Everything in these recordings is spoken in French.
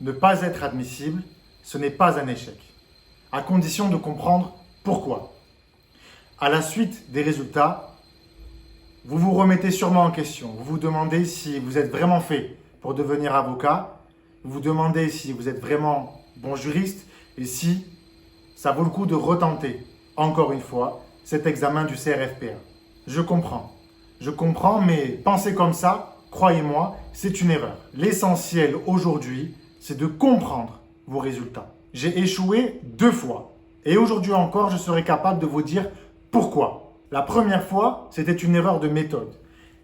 Ne pas être admissible, ce n'est pas un échec, à condition de comprendre pourquoi. À la suite des résultats, vous vous remettez sûrement en question. Vous vous demandez si vous êtes vraiment fait pour devenir avocat. Vous vous demandez si vous êtes vraiment bon juriste et si ça vaut le coup de retenter, encore une fois, cet examen du CRFPA. Je comprends, mais penser comme ça, croyez-moi, c'est une erreur. L'essentiel aujourd'hui, c'est de comprendre vos résultats. J'ai échoué 2 fois et aujourd'hui encore, je serai capable de vous dire pourquoi. La première fois, c'était une erreur de méthode.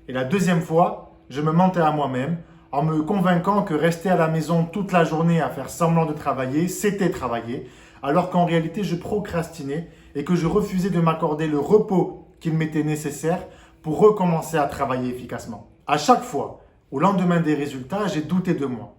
Et la deuxième fois, je me mentais à moi-même en me convainquant que rester à la maison toute la journée à faire semblant de travailler, c'était travailler, alors qu'en réalité, je procrastinais et que je refusais de m'accorder le repos qu'il m'était nécessaire pour recommencer à travailler efficacement. À chaque fois, au lendemain des résultats, j'ai douté de moi.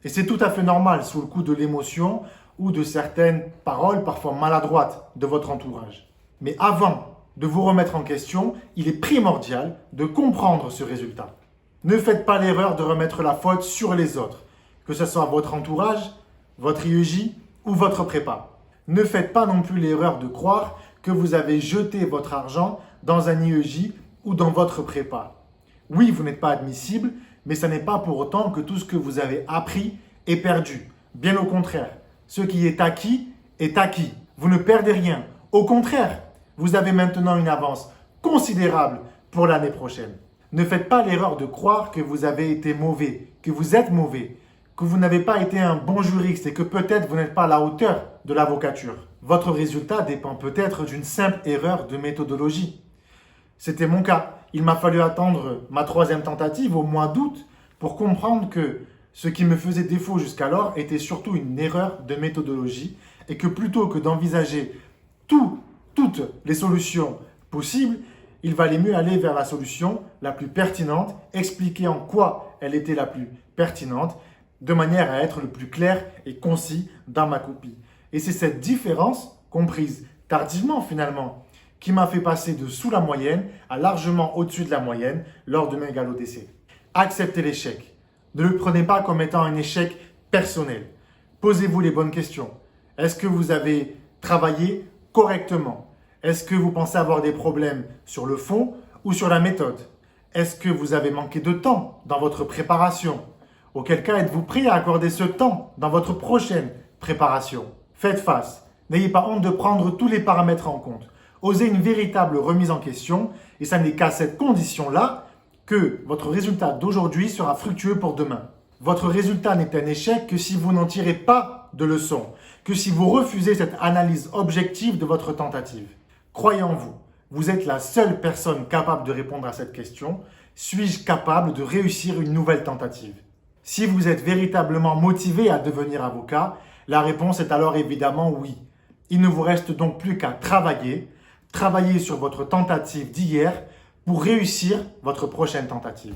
Et c'est tout à fait normal sous le coup de l'émotion ou de certaines paroles parfois maladroites de votre entourage. Mais avant de vous remettre en question, il est primordial de comprendre ce résultat. Ne faites pas l'erreur de remettre la faute sur les autres, que ce soit votre entourage, votre IEJ ou votre prépa. Ne faites pas non plus l'erreur de croire que vous avez jeté votre argent dans un IEJ ou dans votre prépa. Oui, vous n'êtes pas admissible, mais ce n'est pas pour autant que tout ce que vous avez appris est perdu. Bien au contraire, ce qui est acquis est acquis. Vous ne perdez rien. Au contraire, vous avez maintenant une avance considérable pour l'année prochaine. Ne faites pas l'erreur de croire que vous avez été mauvais, que vous êtes mauvais, que vous n'avez pas été un bon juriste et que peut-être vous n'êtes pas à la hauteur de l'avocature. Votre résultat dépend peut-être d'une simple erreur de méthodologie. C'était mon cas. Il m'a fallu attendre ma 3e tentative au mois d'août pour comprendre que ce qui me faisait défaut jusqu'alors était surtout une erreur de méthodologie et que plutôt que d'envisager toutes les solutions possibles, il valait mieux aller vers la solution la plus pertinente, expliquer en quoi elle était la plus pertinente, de manière à être le plus clair et concis dans ma copie. Et c'est cette différence, comprise tardivement finalement, qui m'a fait passer de sous la moyenne à largement au-dessus de la moyenne lors de mes galops d'essai. Acceptez l'échec. Ne le prenez pas comme étant un échec personnel. Posez-vous les bonnes questions. Est-ce que vous avez travaillé correctement? Est-ce que vous pensez avoir des problèmes sur le fond ou sur la méthode? Est-ce que vous avez manqué de temps dans votre préparation? Auquel cas, êtes-vous prêt à accorder ce temps dans votre prochaine préparation? Faites face. N'ayez pas honte de prendre tous les paramètres en compte. Osez une véritable remise en question et ça n'est qu'à cette condition-là que votre résultat d'aujourd'hui sera fructueux pour demain. Votre résultat n'est un échec que si vous n'en tirez pas de leçon, que si vous refusez cette analyse objective de votre tentative. Croyez en vous. Vous êtes la seule personne capable de répondre à cette question. Suis-je capable de réussir une nouvelle tentative? Si vous êtes véritablement motivé à devenir avocat, la réponse est alors évidemment oui. Il ne vous reste donc plus qu'à travailler sur votre tentative d'hier pour réussir votre prochaine tentative.